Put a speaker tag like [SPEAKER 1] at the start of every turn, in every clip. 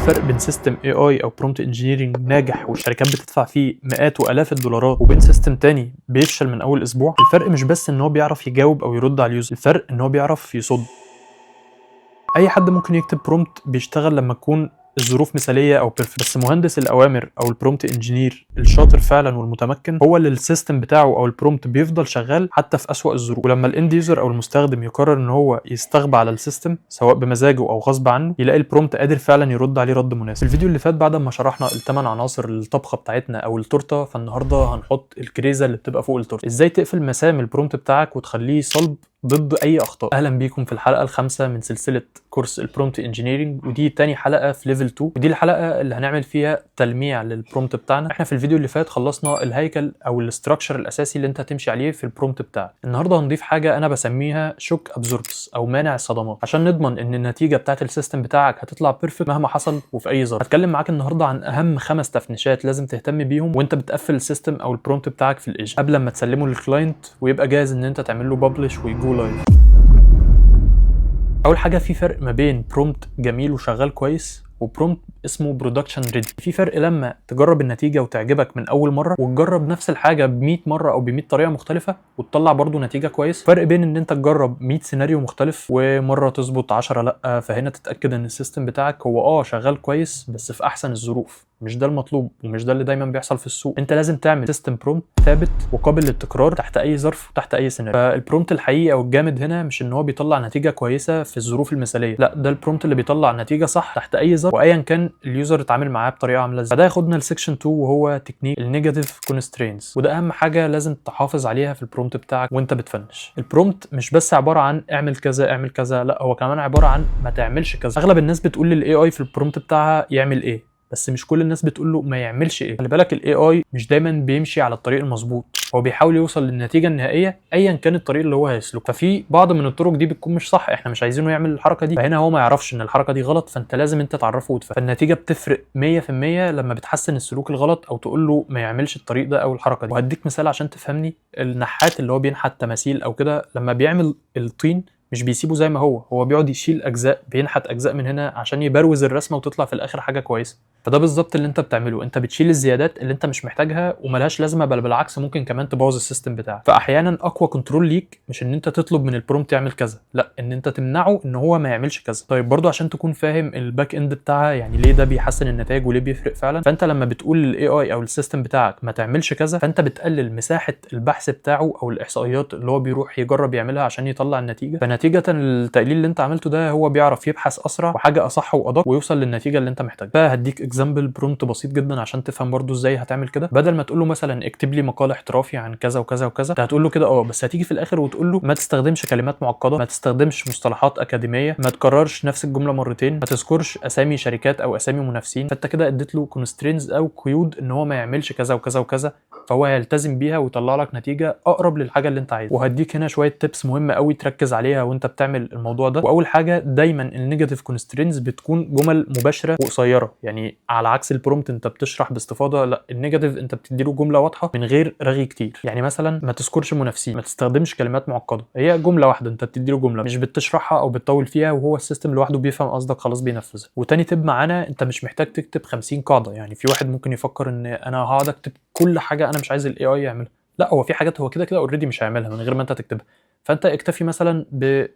[SPEAKER 1] الفرق بين سيستم اي اي او برومبت انجينيرنج ناجح والشركات بتدفع فيه مئات والاف الدولارات وبين سيستم تاني بيفشل من اول اسبوع؟ الفرق مش بس ان هو بيعرف يجاوب او يرد على اليوزر، الفرق ان هو بيعرف يصد. اي حد ممكن يكتب برومبت بيشتغل لما تكون الظروف مثاليه او بيرفكت، بس مهندس الاوامر او البرومبت انجينير الشاطر فعلا والمتمكن هو اللي السيستم بتاعه او البرومبت بيفضل شغال حتى في اسوأ الظروف. ولما الاند يوزر او المستخدم يقرر ان هو يستغبى على السيستم سواء بمزاجه او غصب عنه، يلاقي البرومبت قادر فعلا يرد عليه رد مناسب. في الفيديو اللي فات بعد ما شرحنا الثمان عناصر الطبخه بتاعتنا او التورته، فالنهارده هنحط الكريزه اللي بتبقى فوق التورته. ازاي تقفل مسام البرومبت بتاعك وتخليه صلب ضد اي اخطاء. اهلا بيكم في الحلقه الخامسه من سلسله كورس البرومبت انجينيرنج، ودي تاني حلقه في ليفل 2، ودي الحلقه اللي هنعمل فيها تلميع للبرومبت بتاعنا. احنا في الفيديو اللي فات خلصنا الهيكل او الاستراكشر الاساسي اللي انت هتمشي عليه في البرومبت بتاعك. النهارده هنضيف حاجه انا بسميها شوك ابزوربس او مانع الصدمات، عشان نضمن ان النتيجه بتاعه السيستم بتاعك هتطلع بيرفكت مهما حصل وفي اي ظرف. هتكلم معاك النهارده عن اهم 5 تفنيشات لازم تهتم بيهم وانت بتقفل السيستم او البرومبت بتاعك في الايجن قبل ما تسلمه للكلاينت ويبقى جاهز ان انت تعمل له ببلش ويجو لايف. اول حاجه، في فرق ما بين برومبت جميل وشغال كويس وبرومبت اسمه برودكشن ريدي. في فرق لما تجرب النتيجه وتعجبك من اول مره وتجرب نفس الحاجه ب 100 مره او ب 100 طريقه مختلفه وتطلع برضو نتيجه كويس. فرق بين ان انت تجرب 100 سيناريو مختلف ومره تظبط 10 لا، فهنا تتاكد ان السيستم بتاعك هو شغال كويس بس في احسن الظروف. مش ده المطلوب ومش ده اللي دايما بيحصل في السوق. انت لازم تعمل سيستم برومبت ثابت وقابل للتكرار تحت اي ظرف وتحت اي سيناريو. فالبرومبت الحقيقي او الجامد هنا مش ان هو بيطلع نتيجه كويسه في الظروف المثاليه، لا، ده البرومبت اللي بيطلع نتيجه صح تحت اي ظرف وايا كان اليوزر اتعامل معاه بطريقه عامله ازاي. فده ياخدنا لسكشن 2 وهو تكنيك النيجاتيف كونسترينز، وده اهم حاجه لازم تحافظ عليها في البرومبت بتاعك وانت بتفنش. البرومبت مش بس عباره عن اعمل كذا اعمل كذا، لا، هو كمان عباره عن ما تعملش كذا. اغلب الناس بتقول للاي اي في البرومبت بتاعها يعمل ايه، بس مش كل الناس بتقول له ما يعملش ايه. خلي بالك الاي اي مش دايما بيمشي على الطريق المظبوط، هو بيحاول يوصل للنتيجه النهائيه ايا كان الطريق اللي هو هيسلكه. ففي بعض من الطرق دي بتكون مش صح، احنا مش عايزينه يعمل الحركه دي، فهنا هو ما يعرفش ان الحركه دي غلط، فانت لازم انت تعرفه وتفهم. فالنتيجه بتفرق 100% لما بتحسن السلوك الغلط او تقول له ما يعملش الطريق ده او الحركه دي. وهديك مثال عشان تفهمني. النحات اللي هو بينحت تماثيل او كده لما بيعمل الطين مش بيسيبه زي ما هو بيقعد يشيل اجزاء، بينحت اجزاء من هنا عشان يبروز الرسمه وتطلع في الاخر حاجه كويسه. فده بالظبط اللي انت بتعمله، انت بتشيل الزيادات اللي انت مش محتاجها وملهاش لازمه، بل بالعكس ممكن كمان تبوظ السيستم بتاعك. فاحيانا اقوى كنترول ليك مش ان انت تطلب من البرومبت يعمل كذا، لا، ان انت تمنعه ان هو ما يعملش كذا. طيب برضو عشان تكون فاهم الباك اند بتاعها، يعني ليه ده بيحسن النتائج وليه بيفرق فعلا، فانت لما بتقول للاي اي او السيستم بتاعك ما تعملش كذا، فانت بتقلل مساحه البحث بتاعه او الاحصائيات اللي هو بيروح يجرب يعملها عشان يطلع النتيجه. فنتيجه التقليل اللي انت عملته ده هو بيعرف يبحث اسرع وحاجه اصح وادق ويوصل للنتيجه اللي انت محتاجها. فهديك اكزامبل برومبت بسيط جدا عشان تفهم برضو ازاي هتعمل كده. بدل ما تقول له مثلا اكتب لي مقال احترافي عن كذا وكذا وكذا، هتقول له كده بس هتيجي في الاخر وتقول له ما تستخدمش كلمات معقده، ما تستخدمش مصطلحات اكاديميه، ما تكررش نفس الجمله مرتين، ما تذكرش اسامي شركات او اسامي منافسين. فانت كده اديت له كونسترينز او قيود ان هو ما يعملش كذا وكذا وكذا، فهو هيلتزم بيها ويطلع لك نتيجه اقرب للحاجه اللي انت عايزها. وهديك هنا شويه تيبس مهمه قوي تركز عليها وانت بتعمل الموضوع ده. واول حاجه، دايما النيجاتيف كونسترينز بتكون جمل مباشره وقصيره، يعني على عكس البرومبت انت بتشرح باستفاضه، لا، النيجاتيف انت بتدي له جمله واضحه من غير رغي كتير. يعني مثلا ما تذكرش منافسين، ما تستخدمش كلمات معقده، هي جمله واحده انت بتدي له جمله مش بتشرحها او بتطول فيها، وهو السيستم لوحده بيفهم قصدك خلاص بينفذها. وتاني تب معانا، انت مش محتاج تكتب 50 قاعده. يعني في واحد ممكن يفكر ان انا هقعد اكتب كل حاجه انا مش عايز الاي اي يعملها، لا، هو في حاجات هو كده كده اوريدي مش هيعملها من غير ما انت تكتبها. فانت اكتفي مثلا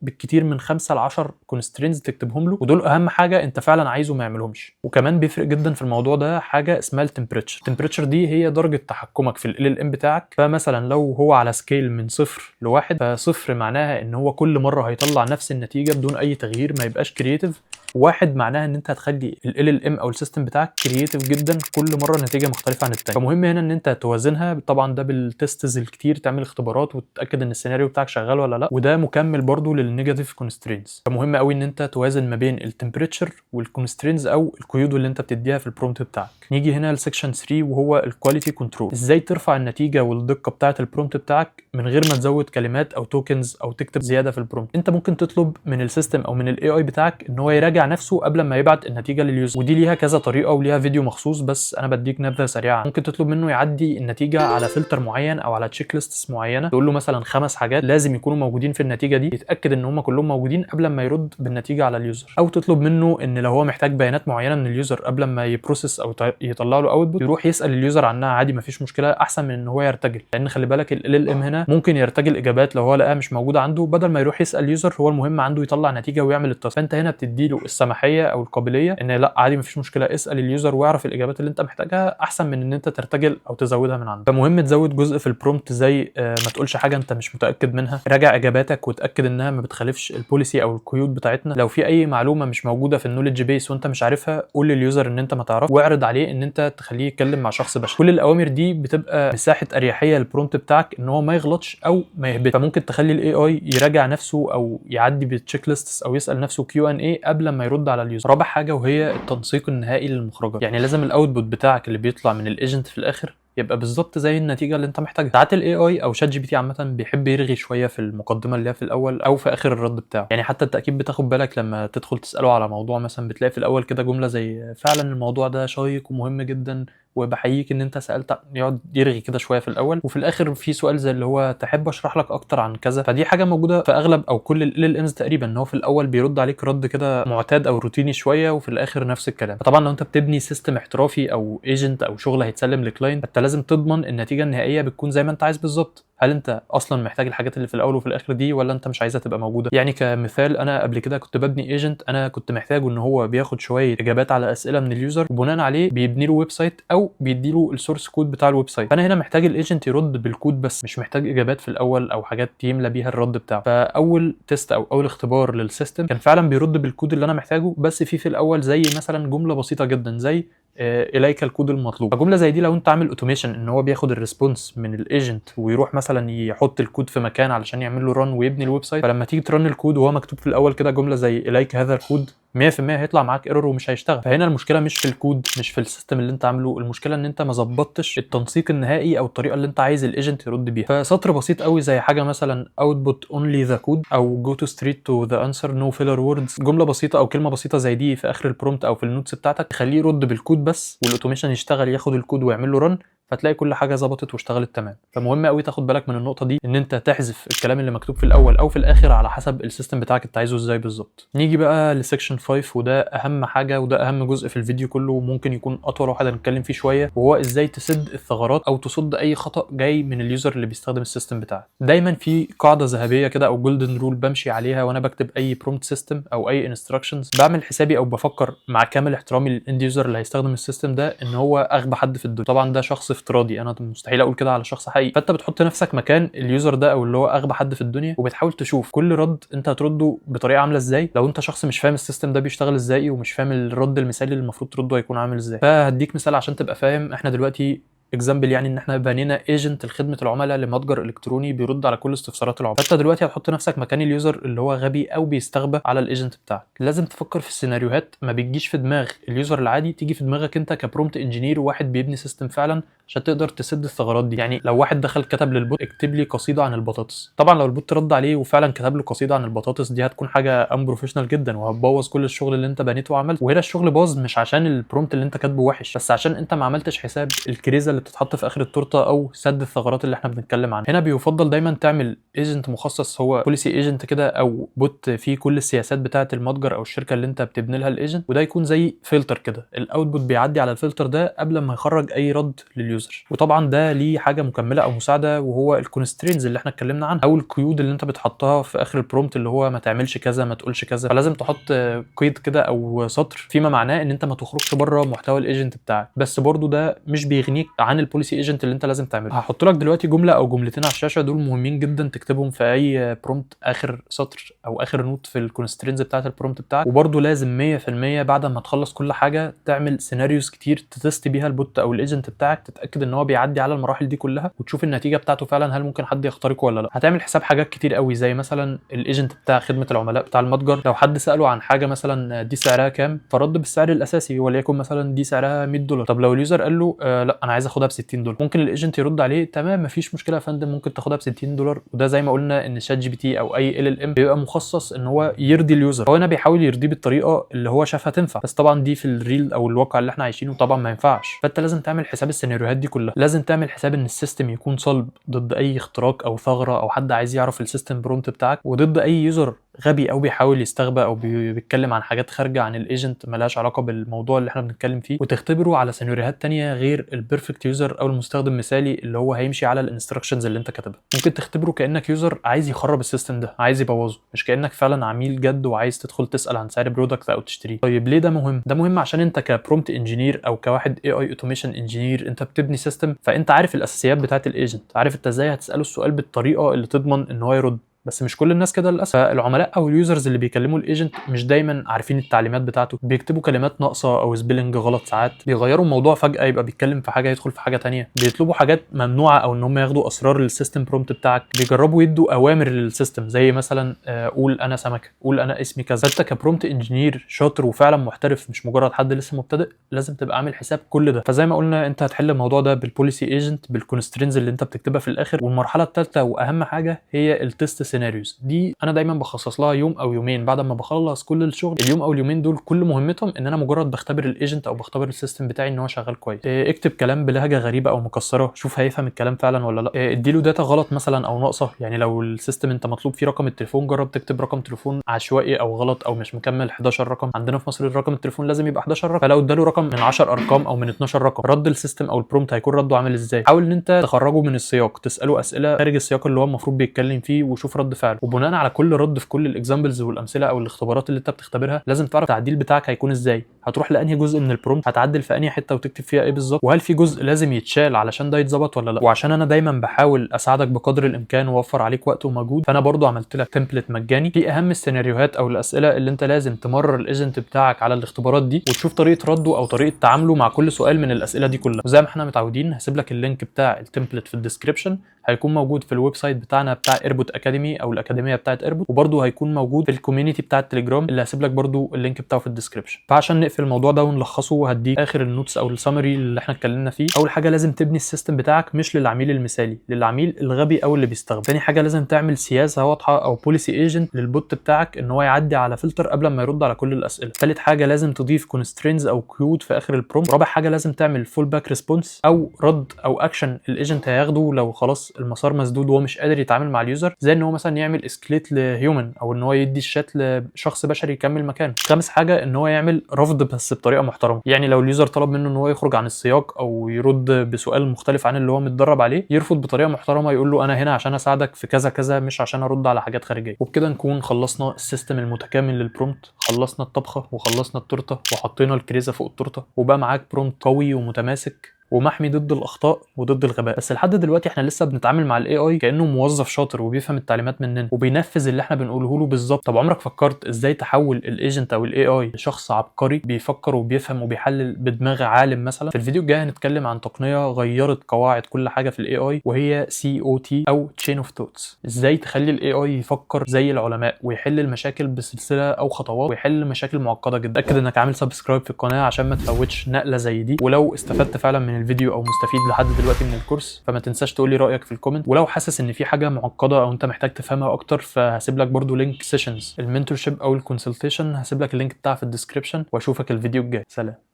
[SPEAKER 1] بالكتير من 5 ل 10 كونسترينز تكتبهم له، ودول اهم حاجه انت فعلا عايزه ما يعملهمش. وكمان بيفرق جدا في الموضوع ده حاجه اسمها التمبريتشر. التمبريتشر دي هي درجه تحكمك في ال ام بتاعك. فمثلا لو هو على سكيل من 0 ل1، فصفر معناها ان هو كل مره هيطلع نفس النتيجه بدون اي تغيير، ما يبقاش كرييتيف. واحد معناها ان انت هتخلي ال ام او السيستم بتاعك كرييتيف جدا، كل مره نتيجه مختلفه عن الثانيه. فمهم هنا ان انت توازنها، طبعا ده بالتستز الكتير، تعمل اختبارات وتتاكد ان السيناريو بتاعك شغال ولا لا، وده مكمل برضو للنيجاتيف كونسترينز. فمهم قوي ان انت توازن ما بين التمبريتشر والكونسترينز او القيود اللي انت بتديها في البرومبت بتاعك. نيجي هنا لسكشن 3 وهو الكواليتي كنترول. ازاي ترفع النتيجه والدقه بتاعه البرومبت بتاعك من غير ما تزود كلمات او توكنز او تكتب زياده في البرومبت. انت ممكن تطلب من السيستم او من الاي اي بتاعك ان هو يراجع يراجع نفسه قبل ما يبعت النتيجه لليوزر. ودي ليها كذا طريقه وليها فيديو مخصوص، بس انا بديك نبذه سريعه. ممكن تطلب منه يعدي النتيجه على فلتر معين او على تشيك ليستس معينه، تقول له مثلا 5 حاجات لازم يكونوا موجودين في النتيجه دي، يتاكد ان هم كلهم موجودين قبل ما يرد بالنتيجه على اليوزر. او تطلب منه ان لو هو محتاج بيانات معينه من اليوزر قبل ما يبروسس او يطلع له اوتبوت، يروح يسال اليوزر عنها عادي مفيش مشكله، احسن من ان هو يرتجل. لان خلي بالك ال LLM هنا ممكن يرتجل اجابات لو هو لقاها مش موجوده عنده، بدل ما يروح يسال اليوزر. هو المهم عنده يطلع نتيجه ويعمل التاسك. فانت هنا بتدي له السماحيه او القابليه ان لا عادي مفيش مشكله، اسال اليوزر واعرف الاجابات اللي انت محتاجها، احسن من ان انت ترتجل او تزودها من عندك. فمهم تزود جزء في البرومبت زي ما تقولش حاجه انت مش متاكد منها، راجع اجاباتك وتاكد انها ما بتخالفش البوليسي او القيود بتاعتنا. لو في اي معلومه مش موجوده في النوليدج بيس وانت مش عارفها، قول لليوزر ان انت ما تعرف، واعرض عليه ان انت تخليه يتكلم مع شخص بشري. كل الاوامر دي بتبقى مساحه اريحيه للبرومبت بتاعك ان هو ما يغلطش او ما يهبط. فممكن تخلي الاي اي يراجع نفسه او يعدي بالتشيك ليستس او يسال نفسه Q&A قبل ما يرد على اليوزر. رابع حاجه وهي التنسيق النهائي للمخرجات. يعني لازم الاوتبوت بتاعك اللي بيطلع من الايجنت في الاخر يبقى بالظبط زي النتيجه اللي انت محتاجها. ساعات الاي اي او شات جي بي تي عامه بيحب يرغي شويه في المقدمه اللي هي في الاول او في اخر الرد بتاعه. يعني حتى انت اكيد بتاخد بالك لما تدخل تساله على موضوع مثلا، بتلاقي في الاول كده جمله زي فعلا الموضوع ده شيق ومهم جدا وبحييك ان انت سالت، يقعد يرغي كده شويه في الاول، وفي الاخر في سؤال زي اللي هو تحب اشرح لك اكتر عن كذا. فدي حاجه موجوده في اغلب او كل ال LLMs تقريبا، ان هو في الاول بيرد عليك رد كده معتاد او روتيني شويه، وفي الاخر نفس الكلام. فطبعا لو انت بتبني سيستم احترافي او ايجنت او شغل هيتسلم لكلاينت، انت لازم تضمن النتيجه النهائيه بتكون زي ما انت عايز بالظبط. هل انت اصلا محتاج الحاجات اللي في الاول وفي الاخر دي، ولا انت مش عايزها تبقى موجوده؟ يعني كمثال، انا قبل كده كنت ببني ايجنت، انا كنت محتاجه ان هو بياخد شويه اجابات على اسئله من اليوزر، وبناء عليه بيبني له ويب سايت او بيدي له السورس كود بتاع الويب سايت. فانا هنا محتاج الايجنت يرد بالكود بس، مش محتاج اجابات في الاول او حاجات يملى بيها الرد بتاعه. فاول تيست او اول اختبار للسيستم كان فعلا بيرد بالكود اللي انا محتاجه، بس في الاول زي مثلا جمله بسيطه جدا زي اليك الكود المطلوب. فجمله زي دي لو انت عامل اوتوميشن ان هو بياخد الريسبونس من الايجنت ويروح مثلا يحط الكود في مكان علشان يعمل له ران ويبني الويب سايت، فلما تيجي ترن الكود وهو مكتوب في الاول كده جمله زي اليك هذا الكود، 100% هيطلع معاك ايرور ومش هيشتغل. فهنا المشكله مش في الكود، مش في السيستم اللي انت عامله، المشكله ان انت ما ظبطتش التنسيق النهائي او الطريقه اللي انت عايز الايجنت يرد بيها. فسطر بسيط قوي زي حاجه مثلا output only the code او go to straight to the answer no filler words، جمله بسيطه او كلمه بسيطه زي دي في اخر البرومت او في النوتس بتاعتك تخليه يرد بالكود بس، والاوتوميشن يشتغل ياخد الكود ويعمل له رن، فتلاقي كل حاجه ظبطت واشتغلت تمام. فمهم قوي تاخد بالك من النقطه دي، ان انت تحذف الكلام اللي مكتوب في الاول او في الاخر على حسب السيستم بتاعك انت عايزه ازاي بالظبط. نيجي بقى لسكشن 5، وده اهم حاجه وده اهم جزء في الفيديو كله، وممكن يكون اطول واحد هنتكلم فيه شويه، وهو ازاي تسد الثغرات او تصد اي خطا جاي من اليوزر اللي بيستخدم السيستم بتاعك. دايما في قاعده ذهبيه كده او جولدن رول بمشي عليها وانا بكتب اي برومبت سيستم او اي انستراكشنز، بعمل حسابي او بفكر مع كامل احترامي للاند يوزر اللي هيستخدم السيستم ده ان هو اغبى حد في الدنيا. طبعا ده شخص افتراضي، انا مستحيل اقول كده على شخص حقيقي. فانت بتحط نفسك مكان اليوزر ده او اللي هو اغبى حد في الدنيا، وبتحاول تشوف كل رد انت هترده بطريقه عامله ازاي. لو انت شخص مش فاهم السيستم ده بيشتغل ازاي ومش فاهم الرد المثالي اللي المفروض ترده هيكون عامل ازاي. فهديك مثال عشان تبقى فاهم. احنا دلوقتي اكزامبل يعني ان احنا بنينا ايجنت لخدمه العملاء لمتجر الكتروني بيرد على كل استفسارات العملاء. فانت دلوقتي هتحط نفسك مكان اليوزر اللي هو غبي او بيستغبى على الايجنت بتاعك. لازم تفكر في السيناريوهات ما بتجيش في دماغ اليوزر العادي، تيجي في دماغك انت كبرومت انجينير وواحد بيبني سيستم فعلا عشان تقدر تسد الثغرات دي. يعني لو واحد دخل كتب للبوت اكتب لي قصيده عن البطاطس، طبعا لو البوت رد عليه وفعلا كتب له قصيده عن البطاطس، دي هتكون حاجه انبروفيشنال جدا وهتبوظ كل الشغل اللي انت بنيته وعملته. وهنا الشغل باظ مش عشان البرومت اللي انت كاتبه وحش، بس عشان انت ما عملتش حساب الكريزه اللي بتتحط في اخر التورته او سد الثغرات اللي احنا بنتكلم عنها. هنا بيفضل دايما تعمل ايجنت مخصص، هو بوليسي ايجنت كده او بوت فيه كل السياسات بتاعه المتجر او الشركه اللي انت بتبني لها الايجنت، وده يكون زي فلتر كده، الاوتبوت بيعدي على الفلتر ده قبل ما يخرج اي رد لليوزر. وطبعا ده ليه حاجه مكمله او مساعده، وهو الكونسترينز اللي احنا اتكلمنا عنها او القيود اللي انت بتحطها في اخر البرومت، اللي هو ما تعملش كذا ما تقولش كذا. فلازم تحط قيد كده او سطر فيما معناه ان انت ما تخرجش بره محتوى الايجنت بتاعك، بس برضو ده مش بيغنيك عن البوليسي ايجنت اللي انت لازم تعمله. هحط لك دلوقتي جمله او جملتين على الشاشه، دول مهمين جدا تكتبهم في اي برومت، اخر سطر او اخر نوت في الكونسترينز بتاعه البرومت بتاعك. وبرضو لازم 100% بعد ما تخلص كل حاجه تعمل سيناريوز كتير تتست بيها البوت او الايجنت بتاعك، تتاكد ان هو بيعدي على المراحل دي كلها، وتشوف النتيجه بتاعته فعلا هل ممكن حد يخترقه ولا لا. هتعمل حساب حاجات كتير قوي، زي مثلا الايجنت بتاع خدمه العملاء بتاع المتجر، لو حد ساله عن حاجه مثلا دي سعرها كام، فرد بالسعر الاساسي وليكن مثلا دي سعرها $100. طب لو اليوزر قال له لا انا عايز اخدها تاخدها ب $60. ممكن الايجنت يرد عليه تمام مفيش مشكله يا فندم، ممكن تاخدها ب $60. وده زي ما قلنا ان شات جي بي تي او اي LLM بيبقى مخصص ان هو يرضي اليوزر، هو هنا بيحاول يرضيه بالطريقه اللي هو شافها تنفع، بس طبعا دي في الريل او الواقع اللي احنا عايشينه طبعا ما ينفعش. فانت لازم تعمل حساب السيناريوهات دي كلها، لازم تعمل حساب ان السيستم يكون صلب ضد اي اختراق او ثغره او حد عايز يعرف السيستم برومت بتاعك، وضد اي يوزر غبي او بيحاول يستغبى او بيتكلم عن حاجات خارجه عن الايجنت ملهاش علاقه بالموضوع اللي احنا بنتكلم فيه، وتختبره على سيناريوهات تانية غير البيرفكت يوزر او المستخدم مثالي اللي هو هيمشي على الانستراكشنز اللي انت كاتبها. ممكن تختبره كانك يوزر عايز يخرب السيستم ده، عايز يبوظه، مش كانك فعلا عميل جد وعايز تدخل تسال عن سعر برودكت او تشتريه. طيب ليه ده مهم؟ ده مهم عشان انت كبرومت انجينير او كواحد اي اوتوميشن انجينير انت بتبني سيستم، فانت عارف الاساسيات بتاعه الايجنت، عارف انت ازاي هتساله السؤال بالطريقه اللي تضمن ان هو يرد. بس مش كل الناس كده للاسف، فالعملاء او اليوزرز اللي بيكلموا الايجنت مش دايما عارفين التعليمات بتاعته، بيكتبوا كلمات ناقصه او سبيلنج غلط، ساعات بيغيروا الموضوع فجاه يبقى بيتكلم في حاجه يدخل في حاجه تانية، بيطلبوا حاجات ممنوعه او ان هم ياخدوا اسرار السيستم برومت بتاعك، بيجربوا يدوا اوامر للسيستم زي مثلا قول انا سمكه، قول انا اسمي كذا. انت كبرومت انجينير شاطر وفعلا محترف مش مجرد حد لسه مبتدئ، لازم تبقى عامل حساب كل ده. فزي ما قلنا انت هتحل الموضوع ده بالبوليسي ايجنت بالكونسترينز اللي انت بتكتبها في الاخر. والمرحله الثالثه واهم حاجه هي التست سيناريوز، دي انا دايما بخصص لها يوم او يومين بعد ما بخلص كل الشغل. اليوم او اليومين دول كل مهمتهم ان انا مجرد بختبر الايجنت او بختبر السيستم بتاعي ان هو شغال كويس. اكتب كلام بلهجه غريبه او مكسره، شوف هيفهم الكلام فعلا ولا لا. اديله داتا غلط مثلا او ناقصه، يعني لو السيستم انت مطلوب فيه رقم التليفون جرب تكتب رقم تليفون عشوائي او غلط او مش مكمل 11 رقم. عندنا في مصر الرقم التليفون لازم يبقى 11 رقم، فلو اداله رقم من 10 ارقام او من 12 رقم رد السيستم او البرومت هيكون رده عامل ازاي؟ حاول ان انت تخرجه من السياق، تساله اسئله خارج السياق اللي هو المفروض بيتكلم فيه وشوف رد فعله. وبناء على كل رد في كل الاكزامبلز والامثله او الاختبارات اللي انت بتختبرها لازم تعرف التعديل بتاعك هيكون ازاي، هتروح لانهي جزء من البرومت، هتعدل في انهي حته وتكتب فيها ايه بالظبط، وهل في جزء لازم يتشال علشان ده يتظبط ولا لا. وعشان انا دايما بحاول اساعدك بقدر الامكان واوفر عليك وقت ومجهود، فانا برضو عملت لك تمبلت مجاني في اهم السيناريوهات او الاسئله اللي انت لازم تمرر الايجنت بتاعك على الاختبارات دي وتشوف طريقه رده او طريقه تعامله مع كل سؤال من الاسئله دي كلها. وزي ما احنا متعودين هسيب لك اللينك بتاع التمبلت في الديسكربشن، هيكون موجود في الويب سايت بتاعنا بتاع ايربوت اكاديمي او الاكاديميه بتاعه ايربوت، وبرده هيكون موجود في الكوميونتي بتاع التليجرام اللي هسيب لك برده اللينك بتاعه في الديسكربشن. فعشان نقفل الموضوع ده ونلخصه هديك اخر النوتس او السامري اللي احنا اتكلمنا فيه. اول حاجه لازم تبني السيستم بتاعك مش للعميل المثالي، للعميل الغبي او اللي بيستخدم. تاني حاجه لازم تعمل سياسه واضحه او بوليسي ايجنت للبوت بتاعك ان هو يعدي على فلتر قبل ما يرد على كل الاسئله. ثالث حاجه لازم تضيف كونسترينز او كيود في اخر البرومت. رابع حاجه لازم تعمل فول باك ريسبونس او رد او اكشن الايجنت هياخده لو خلاص المسار مسدود وهو مش قادر يتعامل مع اليوزر، زي ان هو مثلا يعمل اسكليت لهيومن او ان هو يدي الشات لشخص بشري يكمل مكانه. خامس حاجه ان هو يعمل رفض بس بطريقه محترمه، يعني لو اليوزر طلب منه ان هو يخرج عن السياق او يرد بسؤال مختلف عن اللي هو متدرب عليه يرفض بطريقه محترمه، يقول له انا هنا عشان اساعدك في كذا كذا مش عشان ارد على حاجات خارجيه. وبكده نكون خلصنا السيستم المتكامل للبرومت، خلصنا الطبخه وخلصنا التورته وحطينا الكريزه فوق التورته، وبقى معاك برومت قوي ومتماسك ومحمي ضد الاخطاء وضد الغباء. بس لحد دلوقتي احنا لسه بنتعامل مع الاي اي كانه موظف شاطر وبيفهم التعليمات مننا وبينفذ اللي احنا بنقوله له بالظبط. طب عمرك فكرت ازاي تحول الايجنت او الاي اي لشخص عبقري بيفكر وبيفهم وبيحلل بدماغ عالم مثلا؟ في الفيديو الجاي هنتكلم عن تقنيه غيرت قواعد كل حاجه في الاي اي وهي COT او تشين اوف توتس. ازاي تخلي الاي اي يفكر زي العلماء ويحل المشاكل بسلسله او خطوات ويحل مشاكل معقده جدا. اتاكد انك عامل سبسكرايب في القناه عشان ما تفوتش نقله زي دي، ولو استفدت فعلا من الفيديو او مستفيد لحد دلوقتي من الكورس فما تنساش تقول لي رايك في الكومنت. ولو حاسس ان في حاجه معقده او انت محتاج تفهمها اكتر فهسيب لك برضو لينك سيشنز المنتورشيب او الكونسلتيشن، هسيب لك اللينك بتاعها في الديسكربشن، واشوفك الفيديو الجاي. سلام.